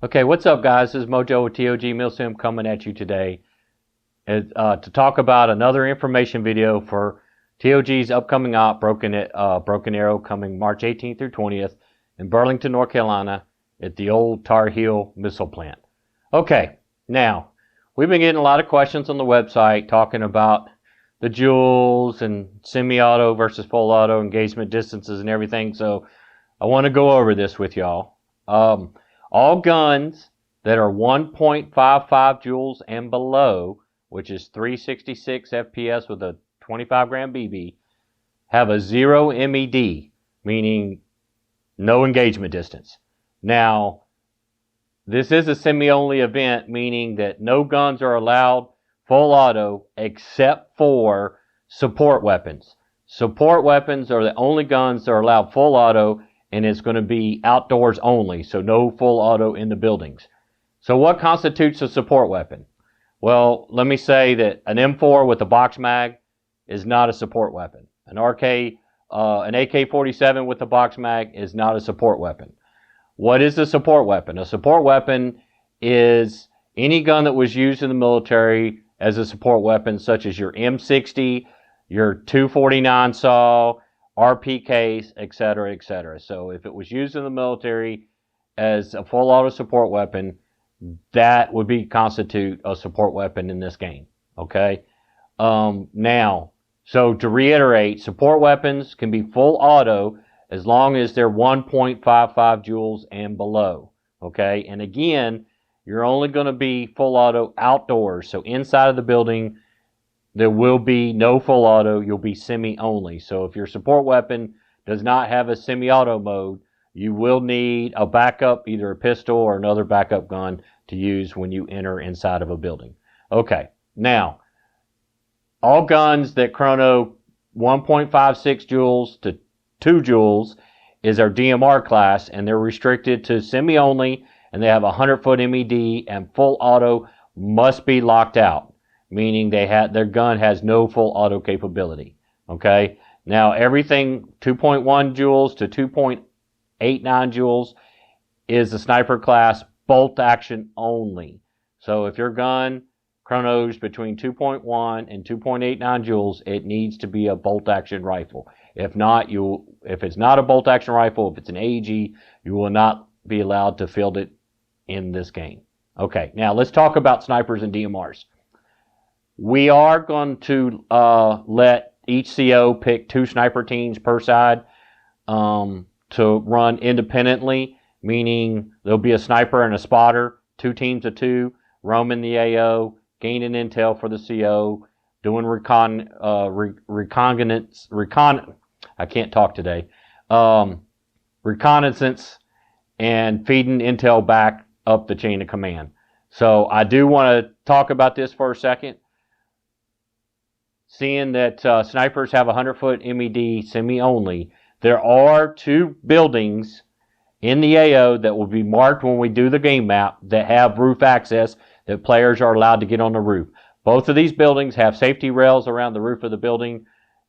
Okay, what's up, guys? This is Mojo with TOG Milsim coming at you today to talk about another information video for TOG's upcoming op, Broken Arrow, coming March 18th through 20th in Burlington, North Carolina at the old Tar Heel missile plant. Okay, now, we've been getting a lot of questions on the website talking about the joules and semi-auto versus full auto engagement distances and everything, so I want to go over this with y'all. All guns that are 1.55 joules and below, which is 366 FPS with a 25 gram BB, have a 0 MED, meaning no engagement distance. Now, this is a semi-only event, meaning that no guns are allowed full auto except for support weapons. Support weapons are the only guns that are allowed full auto, and it's going to be outdoors only, so no full auto in the buildings. So what constitutes a support weapon? Well, let me say that an M4 with a box mag is not a support weapon. An AK-47 with a box mag is not a support weapon. What is a support weapon? A support weapon is any gun that was used in the military as a support weapon, such as your M60, your 249 saw, RPKs, etc., etc. So if it was used in the military as a full auto support weapon, that would constitute a support weapon in this game. Okay. Now, so to reiterate, support weapons can be full auto as long as they're 1.55 joules and below. Okay. And again, you're only going to be full auto outdoors. So inside of the building, there will be no full auto. You'll be semi only. So if your support weapon does not have a semi-auto mode, you will need a backup, either a pistol or another backup gun to use when you enter inside of a building. Okay, now, all guns that chrono 1.56 joules to 2 joules is our DMR class, and they're restricted to semi-only, and they have a 100-foot MED, and full auto must be locked out, meaning their gun has no full auto capability. Okay, now everything 2.1 joules to 2.89 joules is the sniper class, bolt action only. So if your gun chronos between 2.1 and 2.89 joules, it needs to be a bolt action rifle. If not, if it's not a bolt action rifle, if it's an AEG, you will not be allowed to field it in this game. Okay, now let's talk about snipers and DMRs. We are going to let each CO pick 2 sniper teams per side to run independently, meaning there'll be a sniper and a spotter, 2 teams of 2, roaming the AO, gaining intel for the CO, doing reconnaissance, and feeding intel back up the chain of command. So I do want to talk about this for a second. Seeing that snipers have a 100-foot MED semi-only, there are 2 buildings in the AO that will be marked when we do the game map that have roof access that players are allowed to get on the roof. Both of these buildings have safety rails around the roof of the building,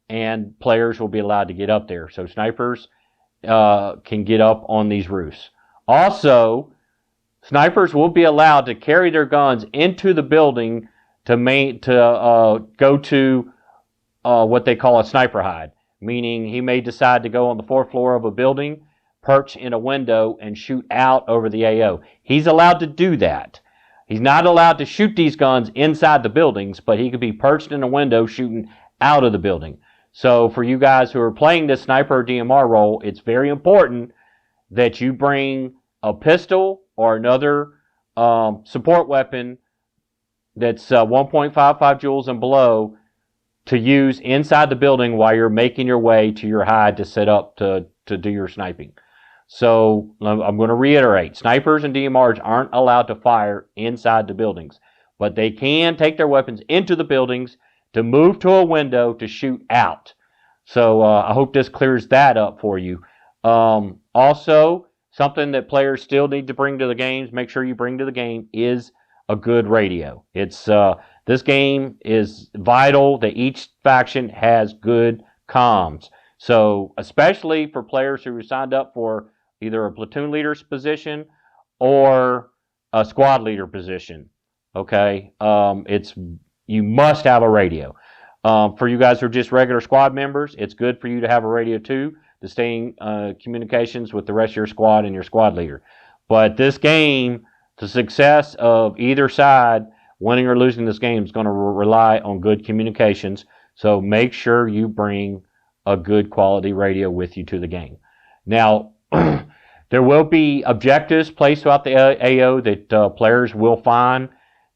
and players will be allowed to get up there. So snipers can get up on these roofs. Also, snipers will be allowed to carry their guns into the building to go to what they call a sniper hide, meaning he may decide to go on the 4th floor of a building, perch in a window, and shoot out over the AO. He's allowed to do that. He's not allowed to shoot these guns inside the buildings, but he could be perched in a window shooting out of the building. So for you guys who are playing this sniper or DMR role, it's very important that you bring a pistol or another support weapon that's 1.55 joules and below to use inside the building while you're making your way to your hide to set up to do your sniping. So I'm going to reiterate, snipers and DMRs aren't allowed to fire inside the buildings, but they can take their weapons into the buildings to move to a window to shoot out. So I hope this clears that up for you. Also, something that players still need to bring to the games, make sure you bring to the game, is a good radio. This game is vital that each faction has good comms. So especially for players who signed up for either a platoon leader's position or a squad leader position. Okay, you must have a radio. For you guys who are just regular squad members, it's good for you to have a radio too, to stay in communications with the rest of your squad and your squad leader. But this game, the success of either side, winning or losing this game, is going to rely on good communications. So make sure you bring a good quality radio with you to the game. Now, there will be objectives placed throughout the AO that players will find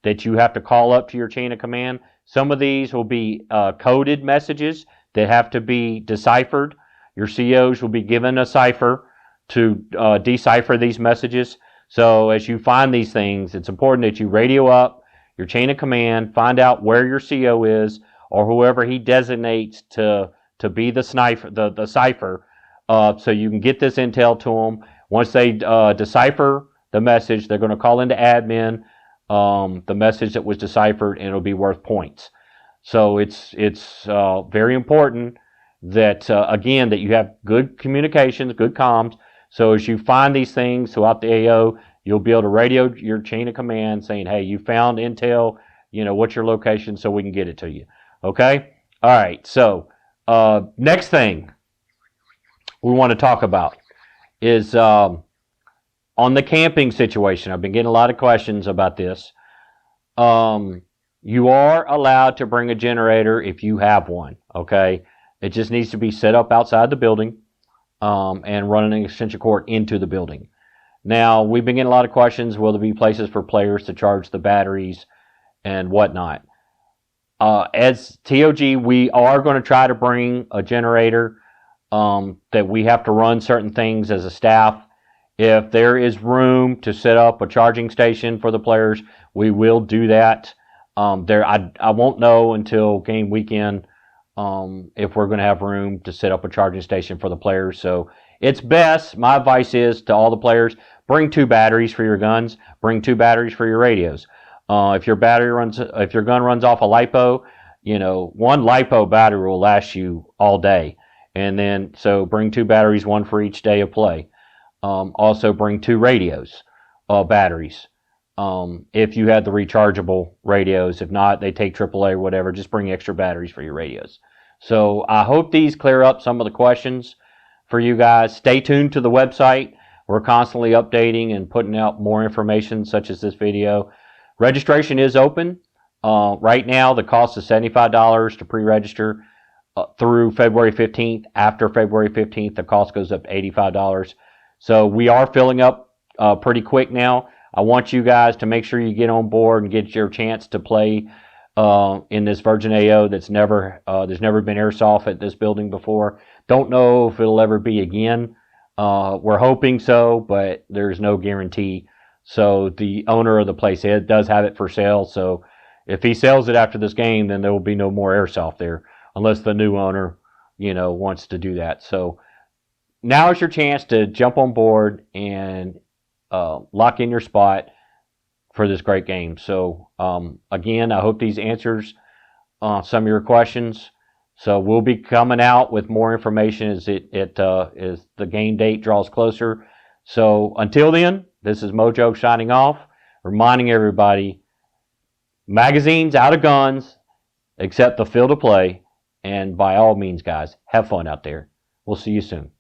that you have to call up to your chain of command. Some of these will be coded messages that have to be deciphered. Your COs will be given a cipher to decipher these messages. So as you find these things, it's important that you radio up your chain of command, find out where your CO is, or whoever he designates to be the cipher, so you can get this intel to them. Once they decipher the message, they're going to call into admin the message that was deciphered, and it'll be worth points. So it's very important that, again, that you have good communications, good comms. So as you find these things throughout the AO, you'll be able to radio your chain of command saying, hey, you found intel, what's your location, so we can get it to you. Okay? All right, so next thing we want to talk about is on the camping situation. I've been getting a lot of questions about this. You are allowed to bring a generator if you have one, okay? It just needs to be set up outside the building and run an extension cord into the building. Now, we've been getting a lot of questions. Will there be places for players to charge the batteries and whatnot? As TOG, we are going to try to bring a generator that we have to run certain things as a staff. If there is room to set up a charging station for the players, we will do that. I won't know until game weekend if we're going to have room to set up a charging station for the players. So it's best, my advice is to all the players, bring 2 batteries for your guns, bring 2 batteries for your radios. If your gun runs off a LiPo, 1 LiPo battery will last you all day. And then, so bring 2 batteries, 1 for each day of play. Also bring 2 radios, batteries. If you have the rechargeable radios. If not, they take AAA or whatever. Just bring extra batteries for your radios. So I hope these clear up some of the questions for you guys. Stay tuned to the website. We're constantly updating and putting out more information such as this video. Registration is open. Right now, the cost is $75 to pre-register through February 15th. After February 15th, the cost goes up to $85. So we are filling up pretty quick now. I want you guys to make sure you get on board and get your chance to play in this Virgin AO there's never been airsoft at this building before. Don't know if it'll ever be again. We're hoping so, but there's no guarantee. So the owner of the place does have it for sale. So if he sells it after this game, then there will be no more airsoft there, unless the new owner, wants to do that. So now is your chance to jump on board and lock in your spot for this great game. So again, I hope these answers some of your questions. So we'll be coming out with more information as as the game date draws closer. So until then, this is Mojo signing off, reminding everybody, magazines out of guns, except the field of play. And by all means, guys, have fun out there. We'll see you soon.